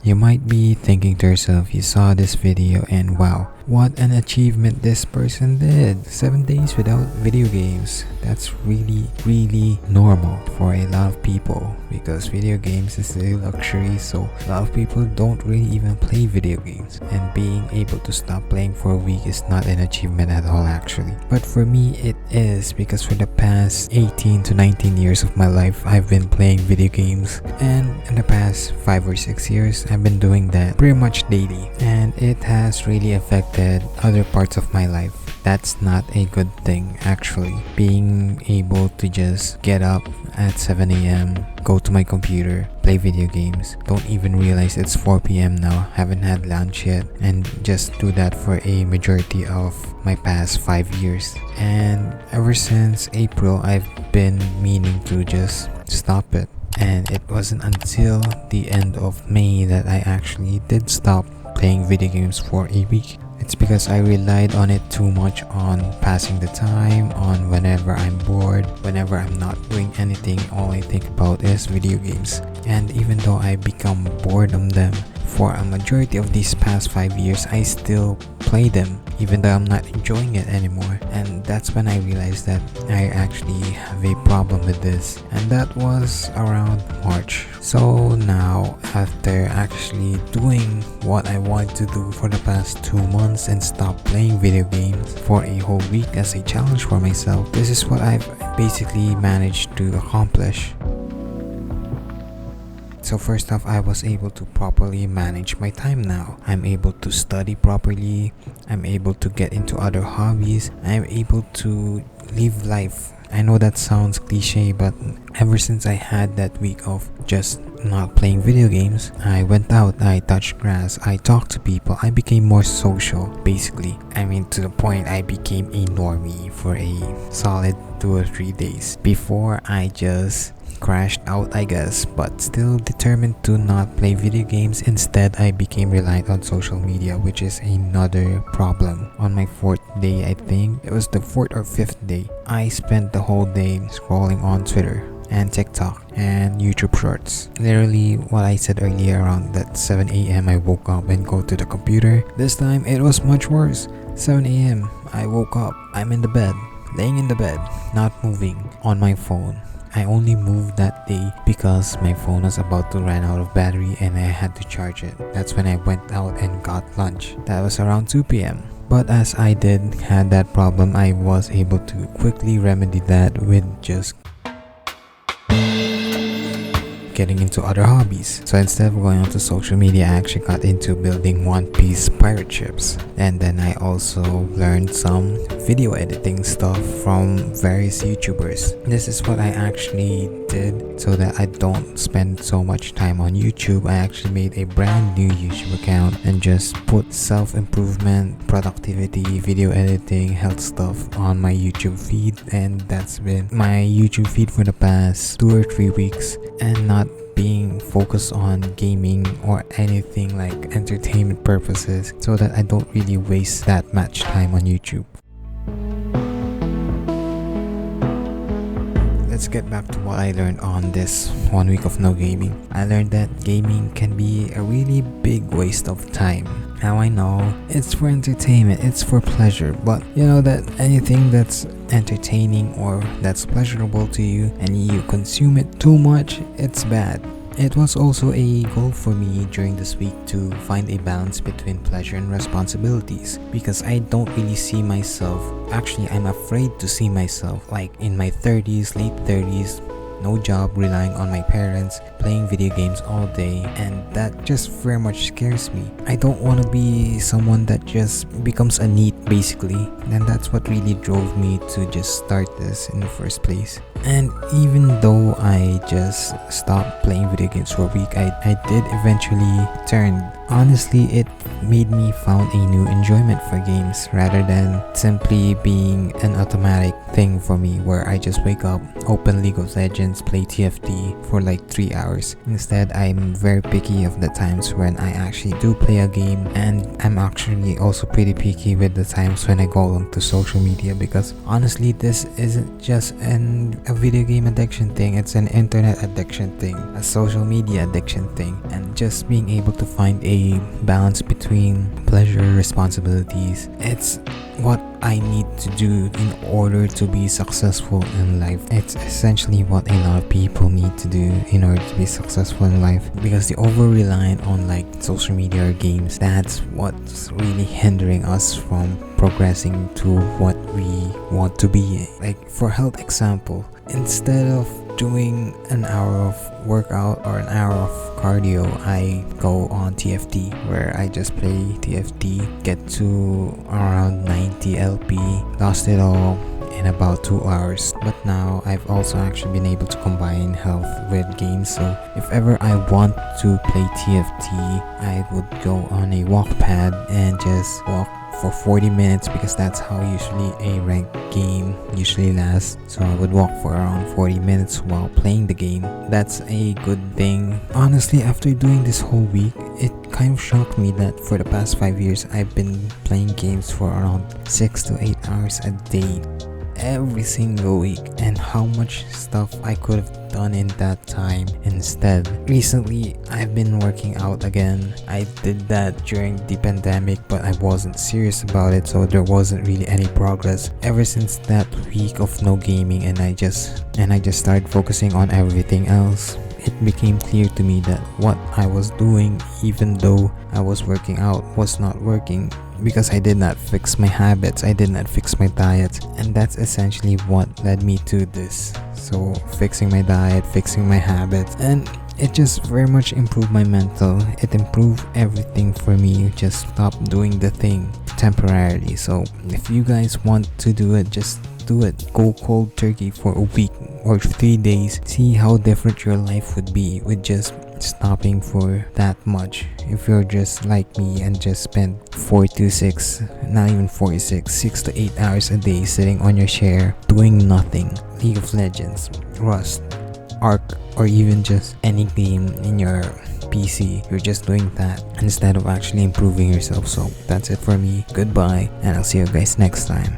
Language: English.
You might be thinking to yourself, you saw this video and wow, what an achievement this person did. 7 days without video games. That's really normal for a lot of people because video games is a luxury, so a lot of people don't really even play video games. And being able to stop playing for a week is not an achievement at all actually. But for me it is, because for the past 18 to 19 years of my life I've been playing video games, and in the past 5 or 6 years I've been doing that pretty much daily, and it has really affected other parts of my life. That's not a good thing actually. Being able to just get up at 7 a.m, go to my computer, play video games, don't even realize it's 4 p.m. now, haven't had lunch yet, and just do that for a majority of my past 5 years. And ever since April I've been meaning to just stop it, and it wasn't until the end of May that I actually did stop playing video games for a week. It's because I relied on it too much, on passing the time, on whenever I'm bored, whenever I'm not doing anything, all I think about is video games. And even though I become bored of them, for a majority of these past 5 years I still play them even though I'm not enjoying it anymore. And that's when I realized that I actually have a problem with this, and that was around March. So now, after actually doing what I wanted to do for the past 2 months and stop playing video games for a whole week as a challenge for myself, this is what I've basically managed to accomplish. So first off, I was able to properly manage my time now. I'm able to study properly, I'm able to get into other hobbies, I'm able to live life. I know that sounds cliche, but ever since I had that week of just not playing video games, I went out, I touched grass, I talked to people, I became more social basically. I mean, to the point I became a normie for a solid 2 or 3 days before I just crashed out, I guess, but still determined to not play video games. Instead, I became reliant on social media, which is another problem. On my 4th day, I think it was the 4th or 5th day, I spent the whole day scrolling on Twitter and TikTok and YouTube Shorts. Literally what I said earlier, around that 7 a.m. I woke up and go to the computer. This time it was much worse. 7 a.m. I woke up, I'm in the bed, laying in the bed, not moving, on my phone. I only moved that day because my phone was about to run out of battery and I had to charge it. That's when I went out and got lunch. That was around 2 p.m. But as I had that problem, I was able to quickly remedy that with just getting into other hobbies. So instead of going onto social media, I actually got into building One Piece pirate ships. And then I also learned some video editing stuff from various YouTubers. This is what I actually did so that I don't spend so much time on YouTube. I actually made a brand new YouTube account and just put self-improvement, productivity, video editing, health stuff on my YouTube feed, and that's been my YouTube feed for the past 2 or 3 weeks, and not being focused on gaming or anything like entertainment purposes, so that I don't really waste that much time on YouTube. Let's get back to what I learned on this 1 week of no gaming. I learned that gaming can be a really big waste of time. Now I know it's for entertainment, it's for pleasure, but you know that anything that's entertaining or that's pleasurable to you and you consume it too much, it's bad. It was also a goal for me during this week to find a balance between pleasure and responsibilities, because I don't really see myself, actually I'm afraid to see myself like in my 30s, late 30s, no job, relying on my parents, playing video games all day, and that just very much scares me. I don't want to be someone that just becomes a NEET basically, and that's what really drove me to just start this in the first place. And even though I just stopped playing video games for a week, I did eventually turn honestly, it made me found a new enjoyment for games rather than simply being an automatic thing for me where I just wake up, open League of Legends, play TFT for like 3 hours. Instead, I'm very picky of the times when I actually do play a game, and I'm actually also pretty picky with the times when I go onto social media, because honestly, this isn't just a video game addiction thing, it's an internet addiction thing, a social media addiction thing, and just being able to find a balance between pleasure, responsibilities, it's what I need to do in order to be successful in life. It's essentially what a lot of people need to do in order to be successful in life, because the over reliant on like social media or games, that's what's really hindering us from progressing to what we want to be. Like for health example, instead of doing an hour of workout or an hour of cardio, I go on TFT where I just play TFT, get to around 90 LP, lost it all in about 2 hours. But now I've also actually been able to combine health with games, so if ever I want to play TFT, I would go on a walk pad and just walk for 40 minutes, because that's how usually a ranked game usually lasts. So I would walk for around 40 minutes while playing the game. That's a good thing. Honestly, after doing this whole week, it kind of shocked me that for the past 5 years I've been playing games for around 6 to 8 hours a day every single week, and how much stuff I could have done in that time instead. Recently, I've been working out again. I did that during the pandemic, but I wasn't serious about it, so there wasn't really any progress ever since that week of no gaming, and I just started focusing on everything else. It became clear to me that what I was doing, even though I was working out, was not working, because I did not fix my habits, I did not fix my diet, and that's essentially what led me to this. So fixing my diet, fixing my habits, and it just very much improved my mental. It improved everything for me. Just stop doing the thing temporarily. So if you guys want to do it, just do it. Go cold turkey for a week or 3 days. See how different your life would be with just stopping for that much. If you're just like me and just spend 4 to 6, not even 46, 6 to 8 hours a day sitting on your chair doing nothing, League of Legends, Rust, Ark, or even just any game in your PC, you're just doing that instead of actually improving yourself. So that's it for me. Goodbye, and I'll see you guys next time.